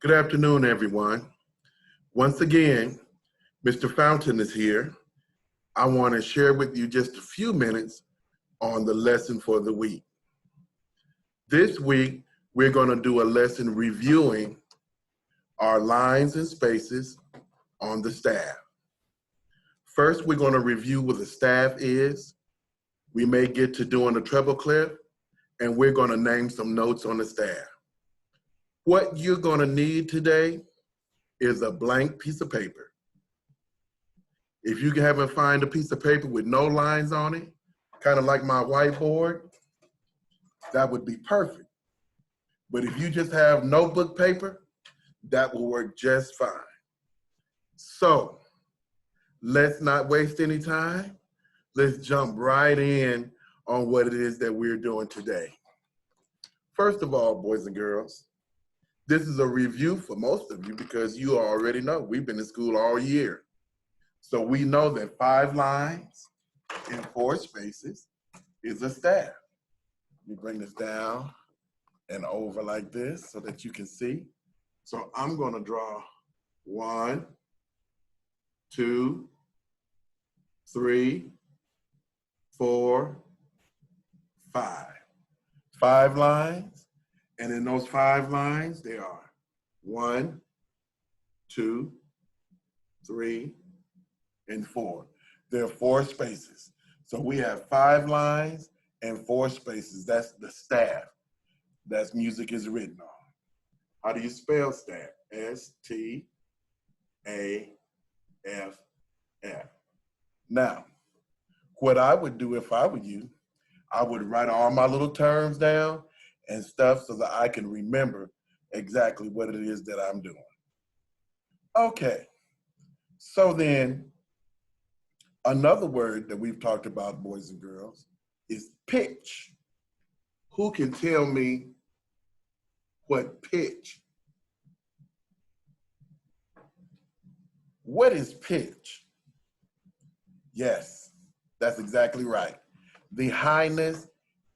Good afternoon, everyone. Once again, Mr. Fountain is here. I want to share with you just a few minutes on the lesson for the week. This week, we're going to do a lesson reviewing our lines and spaces on the staff. First, we're going to review what the staff is. We may get to doing the treble clef, and we're going to name some notes on the staff. What you're going to need today is a blank piece of paper. If you haven't found a piece of paper with no lines on it, kind of like my whiteboard, that would be perfect. But if you just have notebook paper, that will work just fine. So let's not waste any time. Let's jump right in on what it is that we're doing today. First of all, boys and girls, this is a review for most of you because you already know we've been in school all year. So we know that 5 lines in 4 spaces is a staff. You bring this down and over like this so that you can see. So I'm going to draw 1, 2, 3, 4, 5. 5 lines, and in those 5 lines, there are 1, 2, 3, and 4. There are 4 spaces. So we have 5 lines and 4 spaces. That's the staff. That's music is written on. How do you spell staff? S-T-A-F-F. Now, what I would do if I were you, I would write all my little terms down and stuff so that I can remember exactly what it is that I'm doing. Okay, so then another word that we've talked about, boys and girls, is pitch. Who can tell me what pitch? What is pitch? Yes, that's exactly right. The highness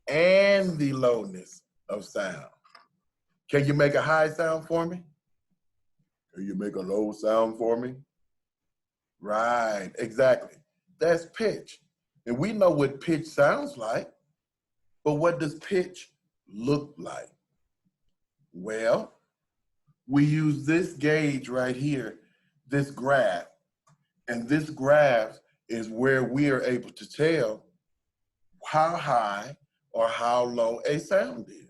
and the lowness of sound. Can you make a high sound for me? Can you make a low sound for me? Right, exactly. That's pitch. And we know what pitch sounds like, but what does pitch look like? Well, we use this gauge right here, this graph, and this graph is where we are able to tell how high or how low a sound is.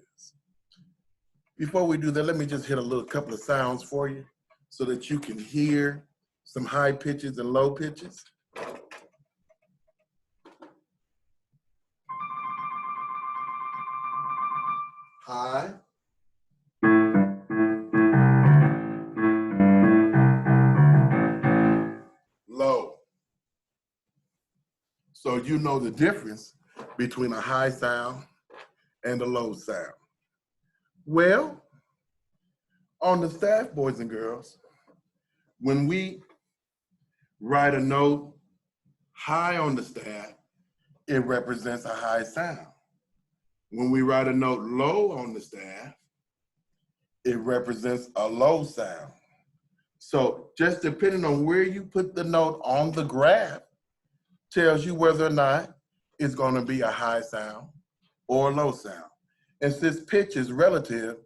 Before we do that, let me just hit a couple of sounds for you so that you can hear some high pitches and low pitches. High. Low. So you know the difference between a high sound and a low sound. Well, on the staff, boys and girls, when we write a note high on the staff, it represents a high sound. When we write a note low on the staff, it represents a low sound. So just depending on where you put the note on the graph tells you whether or not it's going to be a high sound or a low sound. And since pitch is relative,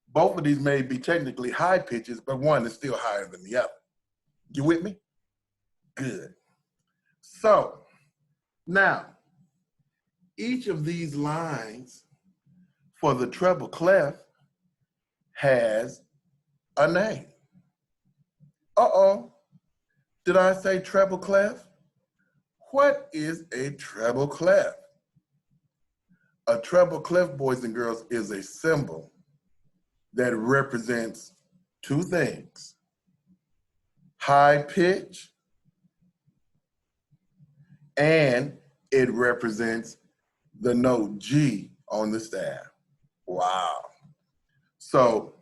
both of these may be technically high pitches, but one is still higher than the other. You with me? Good. So now, each of these lines for the treble clef has a name. Uh-oh, did I say treble clef? What is a treble clef? A treble clef, boys and girls, is a symbol that represents 2 things: high pitch, and it represents the note G on the staff. Wow. So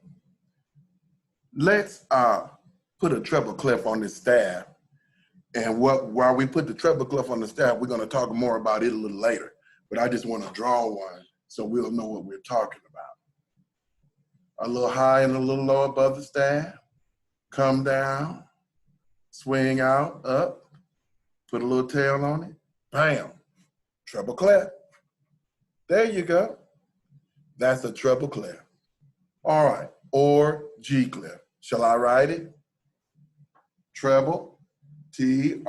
let's put a treble clef on this staff. And while we put the treble clef on the staff, we're going to talk more about it a little later. But I just want to draw one so we'll know what we're talking about. a little high and a little low above the staff. Come down, swing out, up, put a little tail on it. Bam, treble clef. There you go. That's a treble clef. All right, or G clef. Shall I write it? Treble, T-R-E-B-L-E,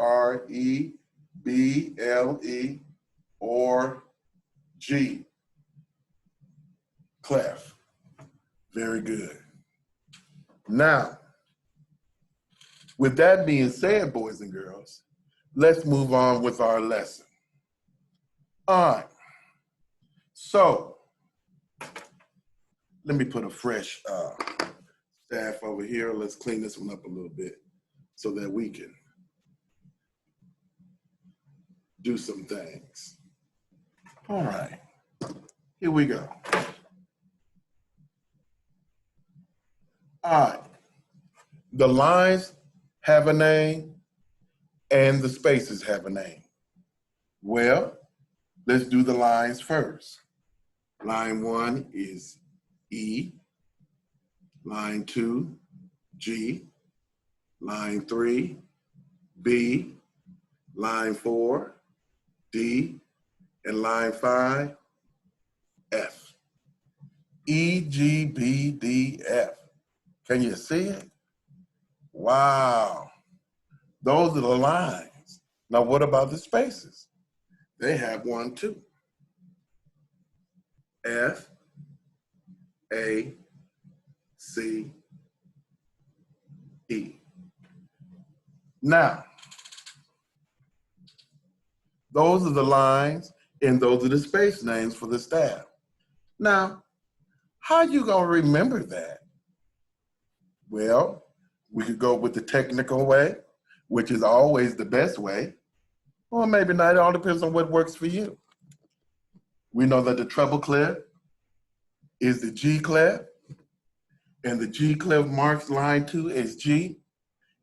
or G clef. Very good. Now, with that being said, boys and girls, let's move on with our lesson. All right. So, let me put a fresh staff over here. Let's clean this one up a little bit so that we can do some things. All right, here we go. All right, the lines have a name and the spaces have a name. Well, let's do the lines first. Line 1 is E, line 2, G, line 3, B, line 4, D, and line 5, F. E, G, B, D, F. Can you see it? Wow. Those are the lines. Now what about the spaces? They have one too. F, A, C, E. Now, those are the lines and those are the space names for the staff. Now, how you gonna remember that? Well, we could go with the technical way, which is always the best way, or maybe not. It all depends on what works for you. We know that the treble clef is the G clef, and the G clef marks line 2 as G,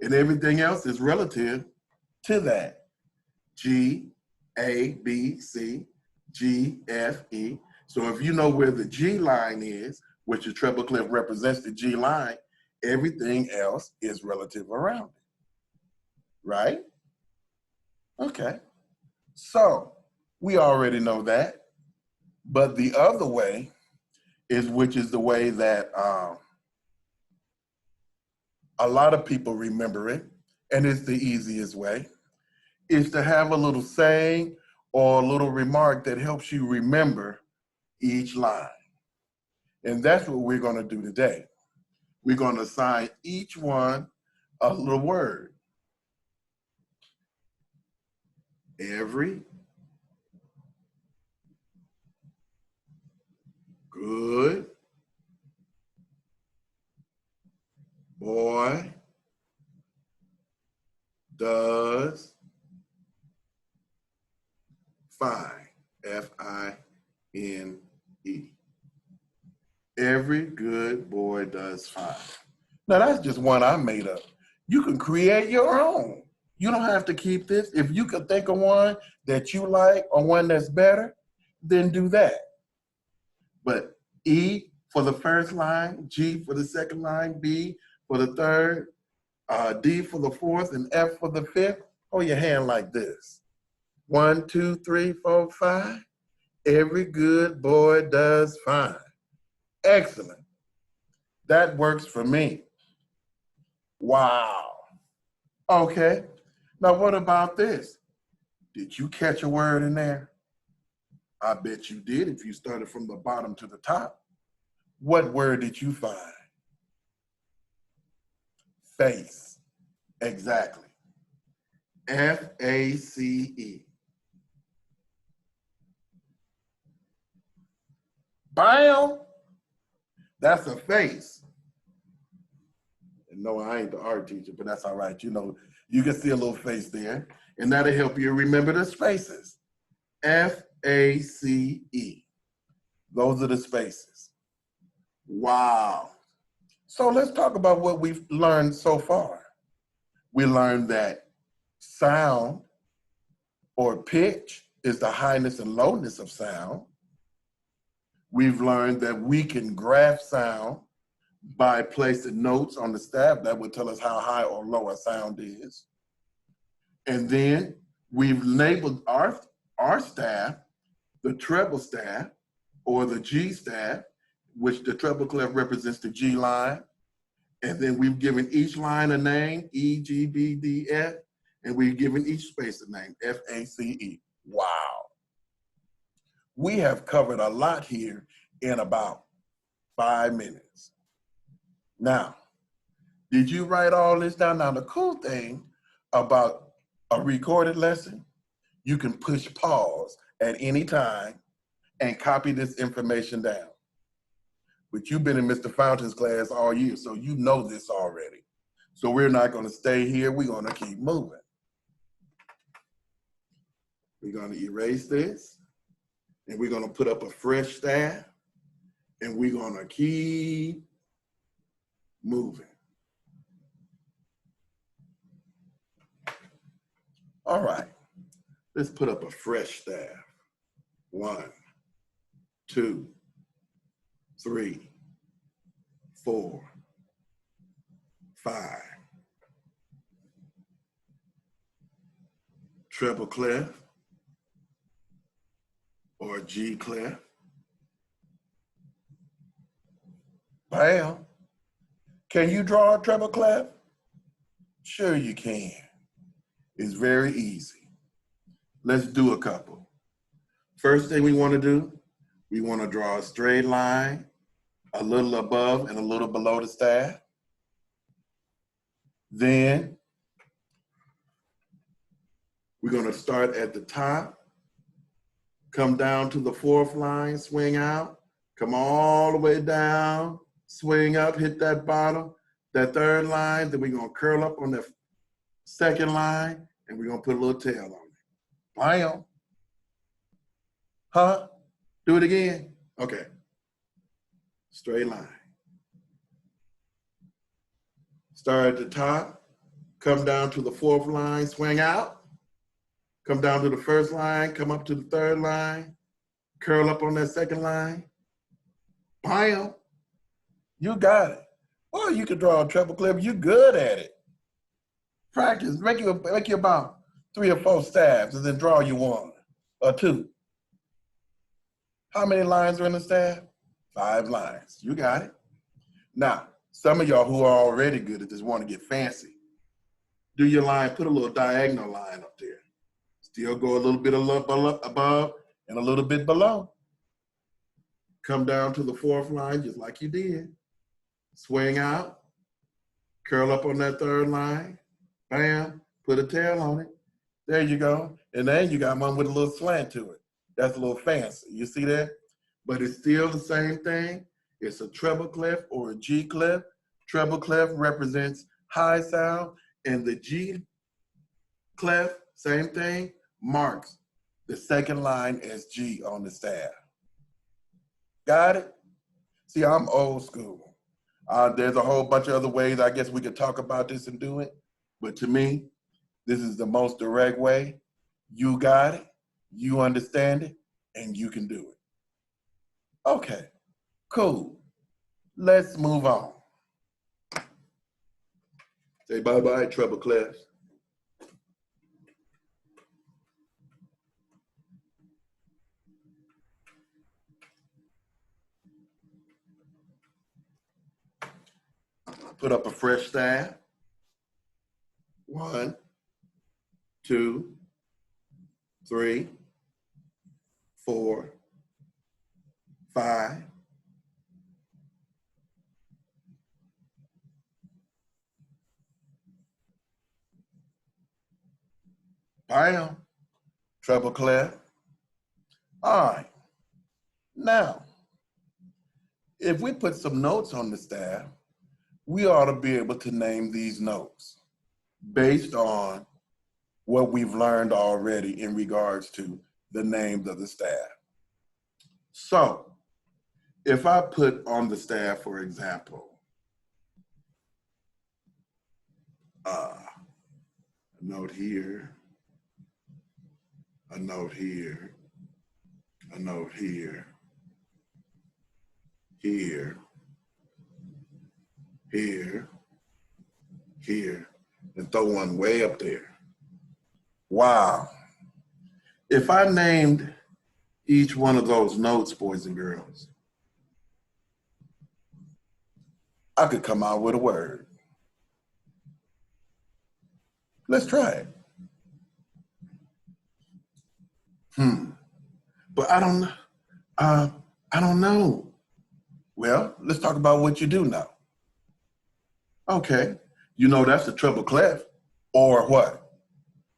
and everything else is relative to that. G, A, B, C, G, F, E. So if you know where the G line is, which the treble clef represents the G line, everything else is relative around it, right? Okay, so we already know that, but the other way is, which is the way that a lot of people remember it, and it's the easiest way, is to have a little saying or a little remark that helps you remember each line. And that's what we're gonna do today. We're gonna assign each one a little word. Every good boy does fine. F-I-N-E. Every good boy does fine. Now that's just one I made up. You can create your own. You don't have to keep this. If you could think of one that you like or one that's better, then do that. But E for the first line, G for the second line, B for the third, D for the fourth, and F for the fifth. Hold your hand like this. 1, 2, 3, 4, 5. Every good boy does fine. Excellent. That works for me. Wow. Okay. Now what about this? Did you catch a word in there? I bet you did if you started from the bottom to the top. What word did you find? Face. Exactly. F-A-C-E. Bam! That's a face. And no, I ain't the art teacher, but that's all right. You know, you can see a little face there, and that'll help you remember the spaces. F-A-C-E. Those are the spaces. Wow. So let's talk about what we've learned so far. We learned that sound or pitch is the highness and lowness of sound. We've learned that we can graph sound by placing notes on the staff that would tell us how high or low a sound is. And then we've labeled our staff the treble staff or the G staff, which the treble clef represents the G line. And then we've given each line a name, E, G, B, D, F, and we've given each space a name, F, A, C, E. Wow. We have covered a lot here in about 5 minutes. Now, did you write all this down? Now, the cool thing about a recorded lesson, you can push pause at any time and copy this information down. But you've been in Mr. Fountain's class all year, so you know this already. So we're not going to stay here. We're going to keep moving. We're going to erase this, and we're going to put up a fresh staff, and we're going to keep moving. All right, let's put up a fresh staff. 1, 2, 3, 4, 5. Treble clef or G clef. Bam. Can you draw a treble clef? Sure you can. It's very easy. Let's do a couple. First thing we want to do, we want to draw a straight line, a little above and a little below the staff. Then we're going to start at the top, come down to the 4th line, swing out, come all the way down, swing up, hit that bottom, that 3rd line, then we're going to curl up on the 2nd line, and we're going to put a little tail on it. Bam. Huh? Do it again. Okay. Straight line. Start at the top, come down to the 4th line, swing out, come down to the 1st line, come up to the 3rd line, curl up on that 2nd line. Bam. You got it. Well, you can draw a treble clef. You're good at it. Practice. Make you about 3 or 4 staffs, and then draw you 1 or 2. How many lines are in the staff? 5 lines. You got it. Now, some of y'all who are already good at this want to get fancy. Do your line, put a little diagonal line up there. Still go a little bit above and a little bit below. Come down to the 4th line just like you did. Swing out, curl up on that 3rd line, bam, put a tail on it. There you go. And then you got one with a little slant to it. That's a little fancy. You see that? But it's still the same thing. It's a treble clef or a G clef. Treble clef represents high sound, and the G clef, same thing, marks the 2nd line as G on the staff. Got it? See, I'm old school. There's a whole bunch of other ways I guess we could talk about this and do it. But to me, this is the most direct way. You got it, you understand it, and you can do it. Okay, cool. Let's move on. Say bye-bye, treble clefs. Put up a fresh staff. 1, 2, 3, 4, 5. Bam. Treble clef. All right. Now, if we put some notes on the staff, we ought to be able to name these notes based on what we've learned already in regards to the names of the staff. So, if I put on the staff, for example, a note here, a note here, a note here, here, here, here, and throw one way up there. Wow. If I named each one of those notes, boys and girls, I could come out with a word. Let's try it. But I don't know. Well, let's talk about what you do know. Okay, you know that's the treble clef, or what?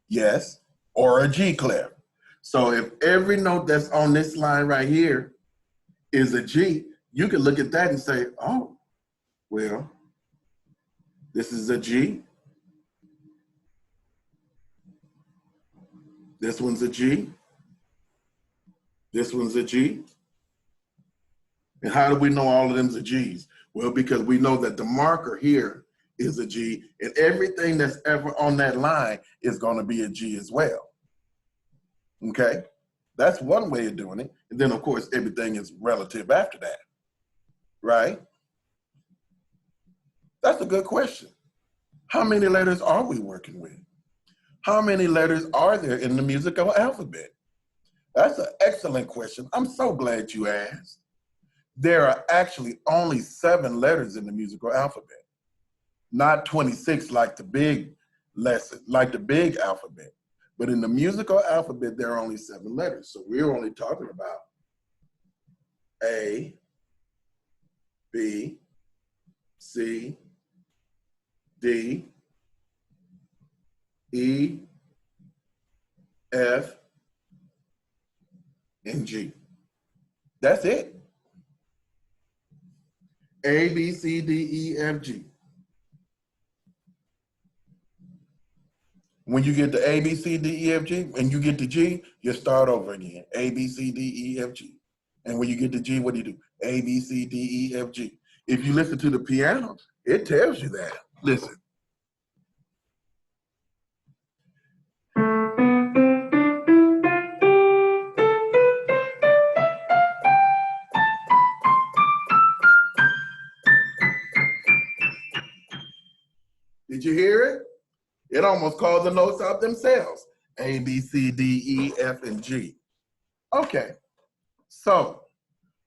Yes, or a G clef. So if every note that's on this line right here is a G, you can look at that and say, oh, well, this is a G. This one's a G. This one's a G. And how do we know all of them's a G's? Well, because we know that the marker here is a G, and everything that's ever on that line is going to be a G as well. Okay? That's one way of doing it. And then, of course, everything is relative after that. Right? That's a good question. How many letters are we working with? How many letters are there in the musical alphabet? That's an excellent question. I'm so glad you asked. There are actually only 7 letters in the musical alphabet, not 26 like the big lesson, like the big alphabet. But in the musical alphabet, there are only 7 letters. So we're only talking about A, B, C, D, E, F, and G. That's it. A, B, C, D, E, F, G. When you get to A, B, C, D, E, F, G, and you get to G, you start over again. A, B, C, D, E, F, G. And when you get to G, what do? A, B, C, D, E, F, G. If you listen to the piano, it tells you that. Listen. Did you hear it? It almost called the notes out themselves. A, B, C, D, E, F, and G. Okay, so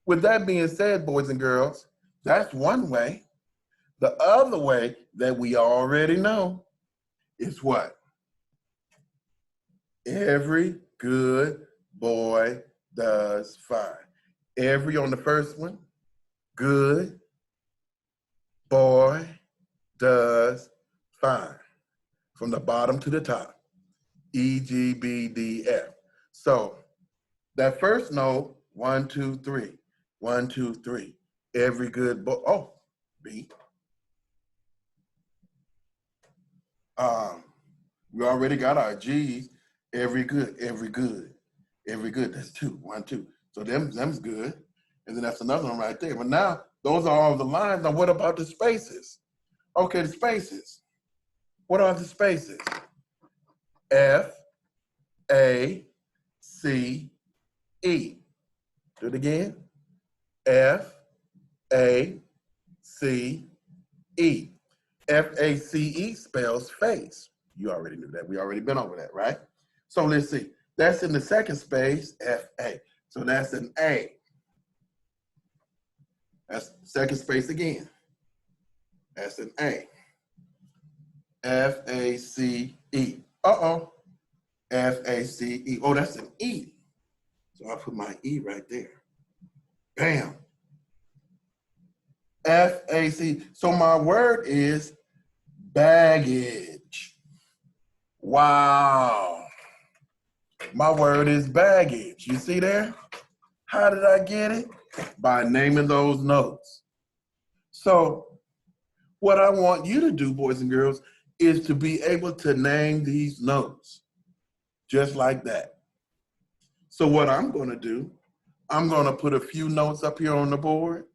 with that being said, boys and girls, that's one way. The other way that we already know is what? Every good boy does fine. Every on the first one, good boy does fine. From the bottom to the top, E, G, B, D, F. So that first note, 1, 2, 3, 1, 2, 3. Every good boy, oh, B. We already got our G's. Every good, every good, every good. That's 2, 1, 2. So them's good. And then that's another one right there. But now those are all the lines. Now what about the spaces? Okay, the spaces. What are the spaces? F, A, C, E. Do it again. F, A, C, E. F-A-C-E spells face. You already knew that. We already been over that, right? So let's see. That's in the second space, F-A. So that's an A. That's second space again. That's an A. F-A-C-E. Uh-oh. F-A-C-E. Oh, that's an E. So I'll put my E right there. Bam. F-A-C. So my word is baggage. Wow. My word is baggage. You see there? How did I get it? By naming those notes. So what I want you to do, boys and girls, is to be able to name these notes just like that. So what I'm going to do, I'm going to put a few notes up here on the board,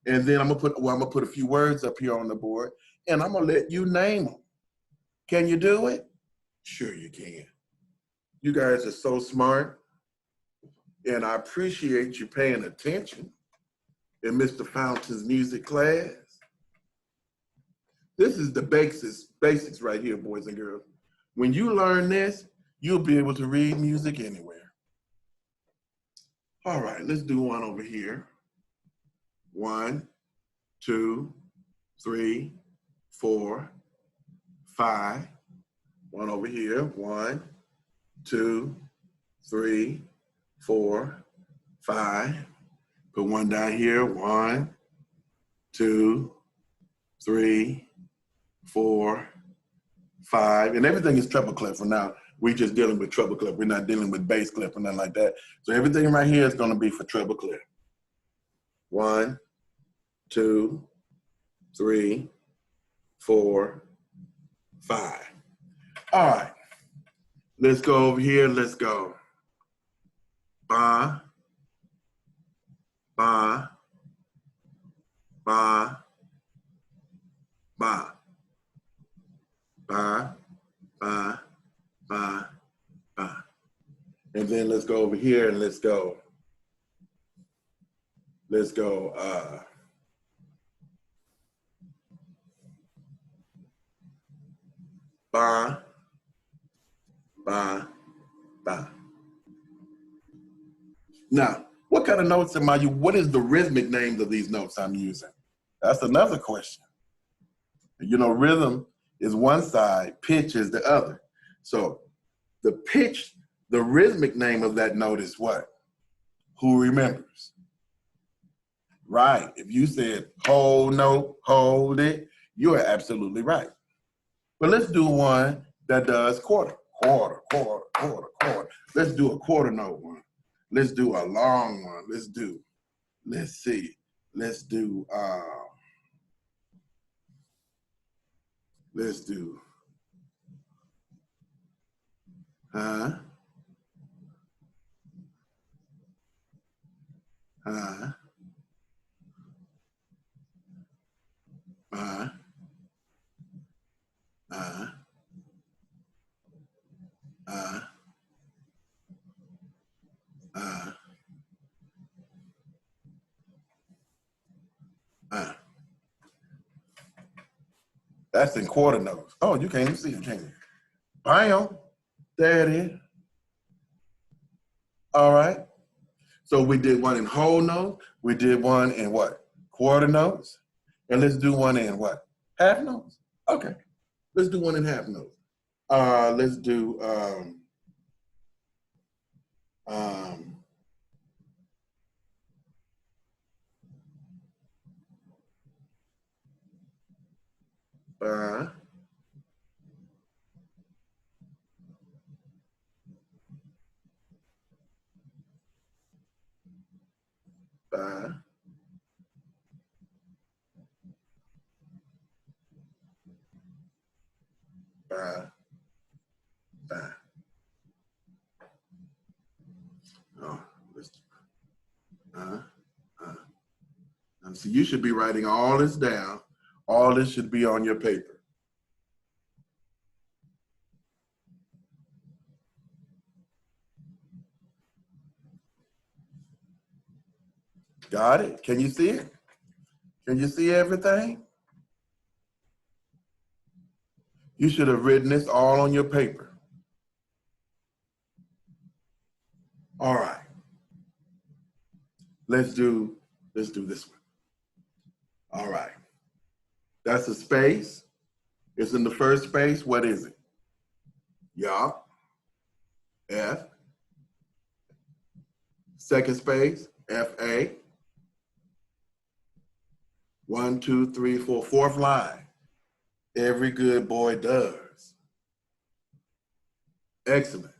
and then I'm going to put a few words up here on the board, and I'm going to let you name them. Can you do it? Sure you can. You guys are so smart, and I appreciate you paying attention in Mr. Fountain's music class. This is the basics right here, boys and girls. When you learn this, you'll be able to read music anywhere. All right, let's do one over here. 1, 2, 3, 4, 5. One over here. 1, 2, 3, 4, 5. Put one down here. 1, 2, 3, 4, 5. And everything is treble clef for now. We're just dealing with treble clef. We're not dealing with bass clef or nothing like that. So everything right here is going to be for treble clef. 1, 2, 3, 4, 5. All right. Let's go over here. Let's go. Ba, ba, ba, ba, ba, ba, ba, ba. And then let's go over here and let's go. Let's go. Ba, ba, ba. Now, what kind of notes am I using? What is the rhythmic names of these notes I'm using? That's another question. You know, rhythm is one side, pitch is the other. So the pitch, the rhythmic name of that note is what? Who remembers? Right. If you said hold note, hold it, you are absolutely right. But let's do one that does quarter, quarter, quarter, quarter, quarter. Let's do a quarter note one. Let's do a long one. Let's do, let's see. Let's do, uh, uh, uh, uh, uh, uh, uh. That's in quarter notes. Oh, you can't even see it, can you? Bam. There it is. All right. So we did one in whole notes. We did one in what? Quarter notes. And let's do one in what? Half notes. Okay. Let's do one in half notes. Let's do ba, ba, ba, ba. Oh, let's so you should be writing all this down. All this should be on your paper. Got it? Can you see it? Can you see everything? You should have written this all on your paper. All right. Let's do this one. All right. That's a space. It's in the first space. What is it? Yeah. F. Second space, F-A. 1, 2, 3, 4. Fourth line. Every good boy does. Excellent.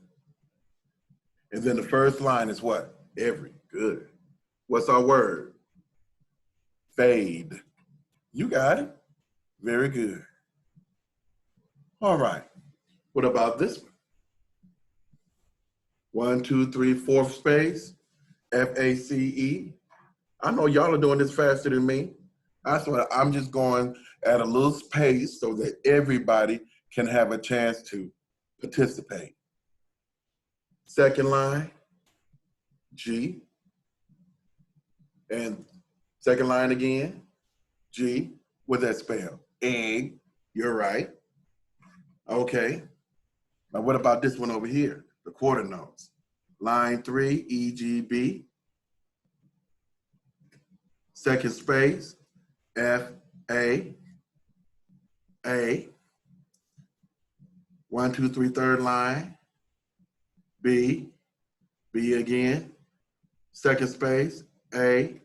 And then the first line is what? Every. Good. What's our word? Fade. You got it. Very good. All right. What about this one? 1, 2, 3, fourth space, F-A-C-E. I know y'all are doing this faster than me. That's why I'm just going at a little pace so that everybody can have a chance to participate. Second line, G. And second line again, G. What's that spell? Egg. You're right. Okay. Now what about this one over here? The quarter notes. Line 3, E, G, B. Second space, F, A. 1, 2, 3, third line. B, B again. Second space, A.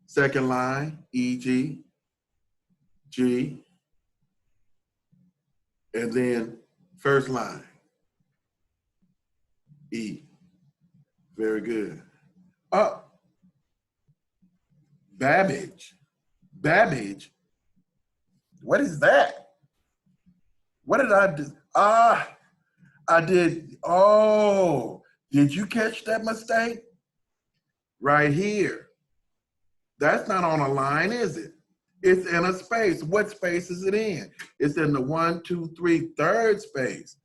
Second line, E, G, G. And then first line, E. Very good. Up. Babbage. Babbage. What is that? What did I do? I did. Oh, did you catch that mistake? Right here. That's not on a line, is it? It's in a space. What space is it in? It's in the 1, 2, 3 third space.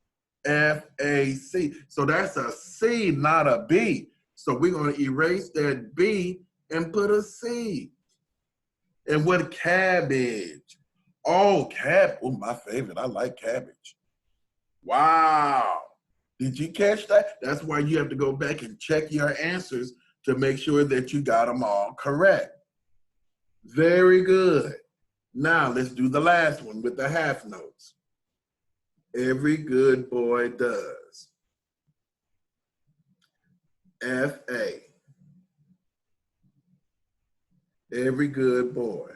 F, A, C. So that's a C, not a B. So we're going to erase that B and put a C. And what cabbage? Oh, oh, my favorite. I like cabbage. Wow. Did you catch that? That's why you have to go back and check your answers to make sure that you got them all correct. Very good. Now let's do the last one with the half notes. Every good boy does. F-A. Every good boy.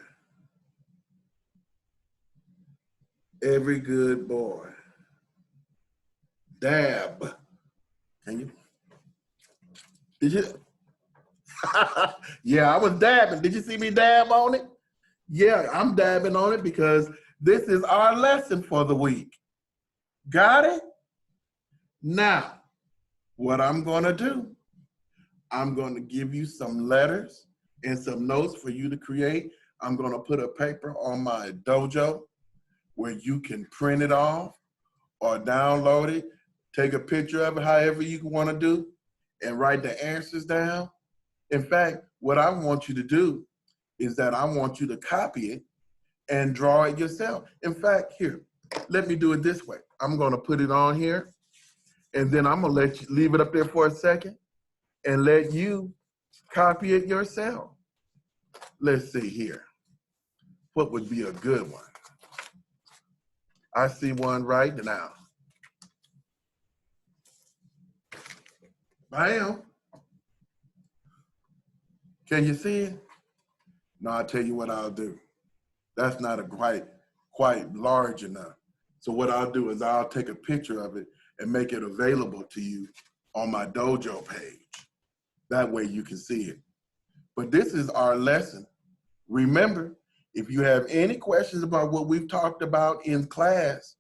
Every good boy. Dab. Can you? Did you? Yeah, I was dabbing. Did you see me dab on it? Yeah, I'm dabbing on it because this is our lesson for the week. Got it? Now, what I'm going to do, I'm going to give you some letters and some notes for you to create. I'm going to put a paper on my dojo where you can print it off or download it, take a picture of it, however you want to do, and write the answers down. In fact, what I want you to do is that I want you to copy it and draw it yourself. In fact, here, let me do it this way. I'm going to put it on here, and then I'm going to let you leave it up there for a second and let you copy it yourself. Let's see here. What would be a good one? I see one right now. Bam. Can you see it? No, I'll tell you what I'll do. That's not quite large enough. So what I'll do is I'll take a picture of it and make it available to you on my dojo page. That way you can see it. But this is our lesson. Remember, if you have any questions about what we've talked about in class,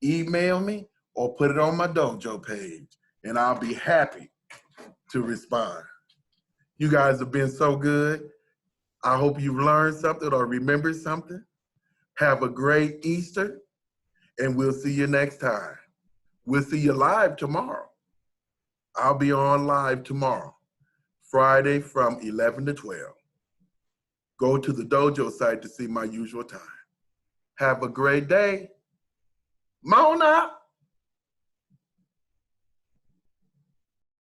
email me or put it on my dojo page, and I'll be happy to respond. You guys have been so good. I hope you've learned something or remembered something. Have a great Easter, and we'll see you next time. We'll see you live tomorrow. I'll be on live tomorrow, Friday from 11 to 12. Go to the dojo site to see my usual time. Have a great day. Mona!